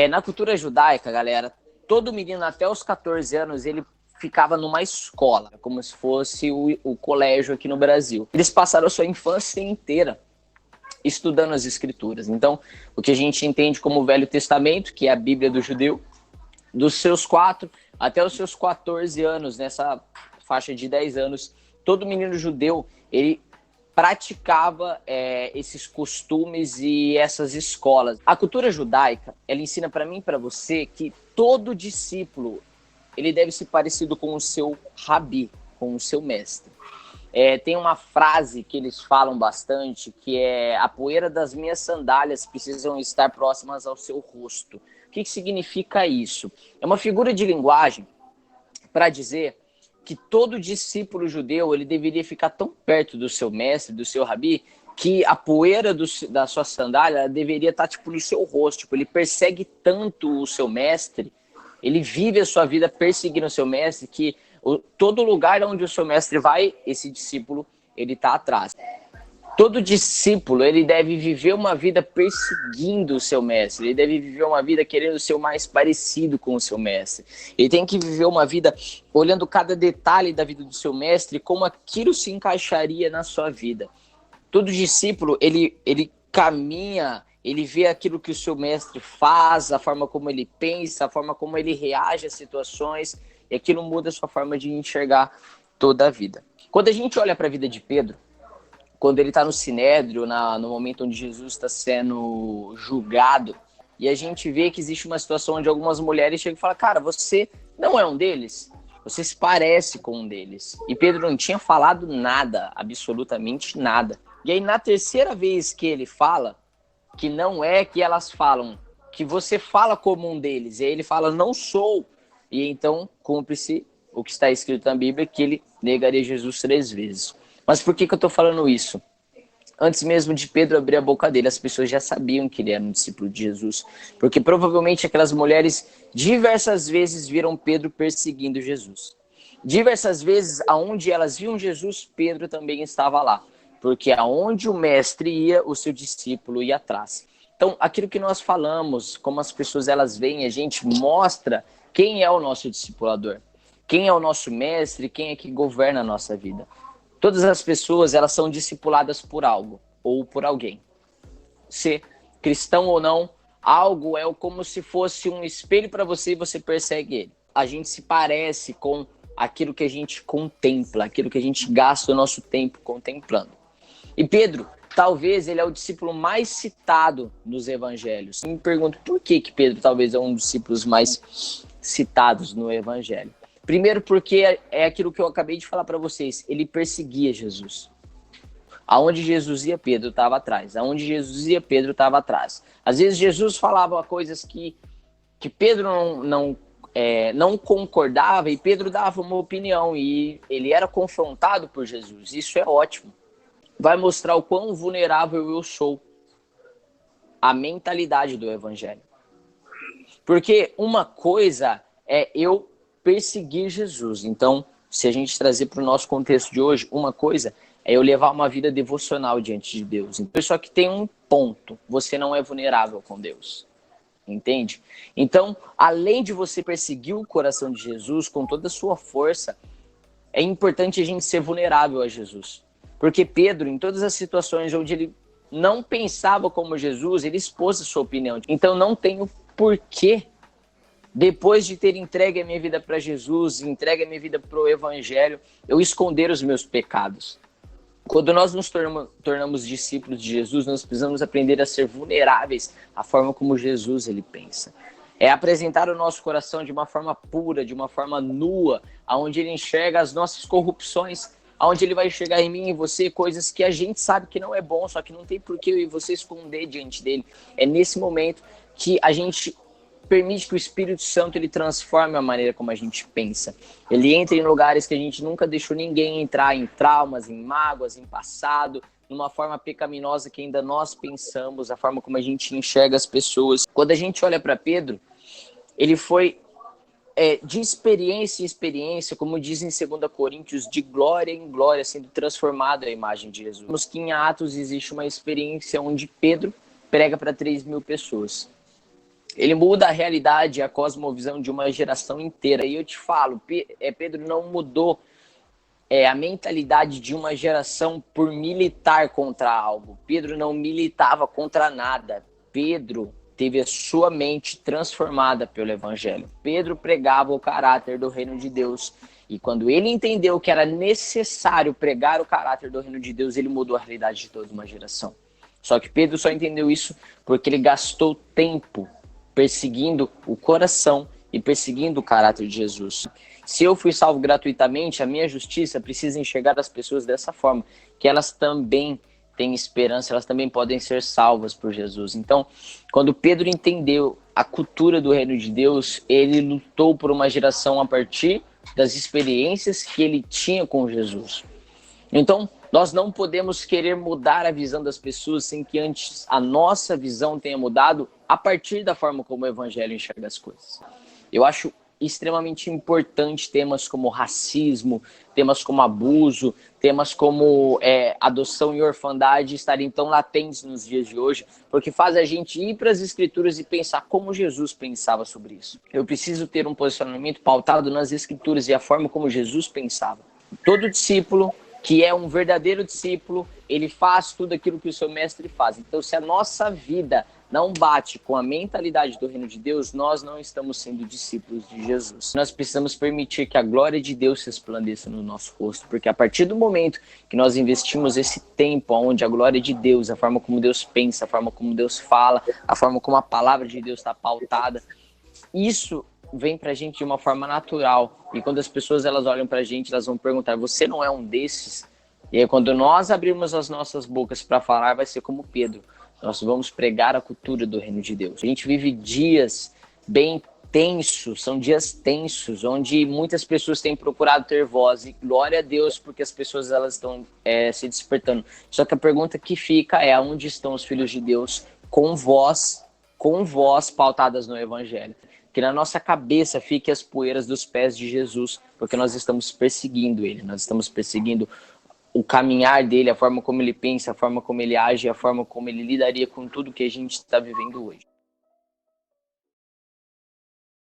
Na cultura judaica, galera, todo menino até os 14 anos, ele ficava numa escola, como se fosse o colégio aqui no Brasil. Eles passaram a sua infância inteira estudando as escrituras. Então, o que a gente entende como o Velho Testamento, que é a Bíblia do judeu, dos seus 4 até os seus 14 anos, nessa faixa de 10 anos, todo menino judeu, ele praticava esses costumes e essas escolas. A cultura judaica, ela ensina para mim e para você que todo discípulo, ele deve ser parecido com o seu rabi, com o seu mestre. Tem uma frase que eles falam bastante, que é: a poeira das minhas sandálias precisam estar próximas ao seu rosto. O que significa isso? É uma figura de linguagem para dizer que todo discípulo judeu, ele deveria ficar tão perto do seu mestre, do seu rabi, que a poeira da sua sandália deveria estar tipo no seu rosto. Tipo, ele persegue tanto o seu mestre, ele vive a sua vida perseguindo o seu mestre, que todo lugar onde o seu mestre vai, esse discípulo, ele está atrás. Todo discípulo, ele deve viver uma vida perseguindo o seu mestre. Ele deve viver uma vida querendo ser o mais parecido com o seu mestre. Ele tem que viver uma vida olhando cada detalhe da vida do seu mestre, como aquilo se encaixaria na sua vida. Todo discípulo, ele caminha, ele vê aquilo que o seu mestre faz, a forma como ele pensa, a forma como ele reage às situações, e aquilo muda a sua forma de enxergar toda a vida. Quando a gente olha para a vida de Pedro, quando ele está no Sinédrio, no momento onde Jesus está sendo julgado, e a gente vê que existe uma situação onde algumas mulheres chegam e falam: cara, você não é um deles? Você se parece com um deles. E Pedro não tinha falado nada, absolutamente nada. E aí, na terceira vez que ele fala, que não é que elas falam, que você fala como um deles, e aí ele fala: não sou. E então, cumpre-se o que está escrito na Bíblia, que ele negaria Jesus 3 vezes. Mas por que eu estou falando isso? Antes mesmo de Pedro abrir a boca dele, as pessoas já sabiam que ele era um discípulo de Jesus. Porque provavelmente aquelas mulheres diversas vezes viram Pedro perseguindo Jesus. Diversas vezes, aonde elas viam Jesus, Pedro também estava lá. Porque aonde o mestre ia, o seu discípulo ia atrás. Então, aquilo que nós falamos, como as pessoas elas veem a gente, mostra quem é o nosso discipulador. Quem é o nosso mestre, quem é que governa a nossa vida. Todas as pessoas, elas são discipuladas por algo ou por alguém. Ser cristão ou não, algo é como se fosse um espelho para você e você persegue ele. A gente se parece com aquilo que a gente contempla, aquilo que a gente gasta o nosso tempo contemplando. E Pedro, talvez ele é o discípulo mais citado nos evangelhos. Eu me pergunto por que Pedro talvez é um dos discípulos mais citados no evangelho. Primeiro porque é aquilo que eu acabei de falar para vocês, ele perseguia Jesus. Aonde Jesus ia, Pedro estava atrás. Aonde Jesus ia, Pedro estava atrás. Às vezes Jesus falava coisas que Pedro não concordava e Pedro dava uma opinião e ele era confrontado por Jesus. Isso é ótimo. Vai mostrar o quão vulnerável eu sou. A mentalidade do evangelho. Porque uma coisa é eu perseguir Jesus. Então, se a gente trazer para o nosso contexto de hoje, uma coisa é eu levar uma vida devocional diante de Deus. Então, só que tem um ponto, você não é vulnerável com Deus. Entende? Então, além de você perseguir o coração de Jesus com toda a sua força, é importante a gente ser vulnerável a Jesus. Porque Pedro, em todas as situações onde ele não pensava como Jesus, ele expôs a sua opinião. Então, não tem o porquê, depois de ter entregue a minha vida para Jesus, entregue a minha vida para o Evangelho, eu esconder os meus pecados. Quando nós nos tornamos discípulos de Jesus, nós precisamos aprender a ser vulneráveis à forma como Jesus ele pensa. É apresentar o nosso coração de uma forma pura, de uma forma nua, onde ele enxerga as nossas corrupções, onde ele vai enxergar em mim e você coisas que a gente sabe que não é bom, só que não tem por que eu e você esconder diante dele. É nesse momento que a gente permite que o Espírito Santo ele transforme a maneira como a gente pensa. Ele entra em lugares que a gente nunca deixou ninguém entrar, em traumas, em mágoas, em passado, numa forma pecaminosa que ainda nós pensamos, a forma como a gente enxerga as pessoas. Quando a gente olha para Pedro, ele foi de experiência em experiência, como diz em 2 Coríntios, de glória em glória, sendo transformado à imagem de Jesus. Vemos que em Atos existe uma experiência onde Pedro prega para 3.000 pessoas. Ele muda a realidade, a cosmovisão de uma geração inteira. E eu te falo, Pedro não mudou a mentalidade de uma geração por militar contra algo. Pedro não militava contra nada. Pedro teve a sua mente transformada pelo evangelho. Pedro pregava o caráter do reino de Deus. E quando ele entendeu que era necessário pregar o caráter do reino de Deus, ele mudou a realidade de toda uma geração. Só que Pedro só entendeu isso porque ele gastou tempo perseguindo o coração e perseguindo o caráter de Jesus. Se eu fui salvo gratuitamente, a minha justiça precisa enxergar as pessoas dessa forma, que elas também têm esperança, elas também podem ser salvas por Jesus. Então, quando Pedro entendeu a cultura do reino de Deus, ele lutou por uma geração a partir das experiências que ele tinha com Jesus. Então, nós não podemos querer mudar a visão das pessoas sem que antes a nossa visão tenha mudado a partir da forma como o evangelho enxerga as coisas. Eu acho extremamente importante temas como racismo, temas como abuso, temas como adoção e orfandade estarem tão latentes nos dias de hoje, porque faz a gente ir para as escrituras e pensar como Jesus pensava sobre isso. Eu preciso ter um posicionamento pautado nas escrituras e a forma como Jesus pensava. Todo discípulo que é um verdadeiro discípulo, ele faz tudo aquilo que o seu mestre faz. Então, se a nossa vida não bate com a mentalidade do reino de Deus, nós não estamos sendo discípulos de Jesus. Nós precisamos permitir que a glória de Deus se resplandeça no nosso rosto, porque a partir do momento que nós investimos esse tempo onde a glória de Deus, a forma como Deus pensa, a forma como Deus fala, a forma como a palavra de Deus está pautada, isso vem pra gente de uma forma natural. E quando as pessoas elas olham pra gente, elas vão perguntar: você não é um desses? E aí quando nós abrirmos as nossas bocas para falar, vai ser como Pedro. Nós vamos pregar a cultura do reino de Deus. A gente vive dias bem tensos, são dias tensos, onde muitas pessoas têm procurado ter voz. E glória a Deus, porque as pessoas elas estão se despertando. Só que a pergunta que fica é: aonde estão os filhos de Deus com voz pautadas no evangelho? Que na nossa cabeça fique as poeiras dos pés de Jesus, porque nós estamos perseguindo ele, nós estamos perseguindo o caminhar dele, a forma como ele pensa, a forma como ele age, a forma como ele lidaria com tudo que a gente está vivendo hoje.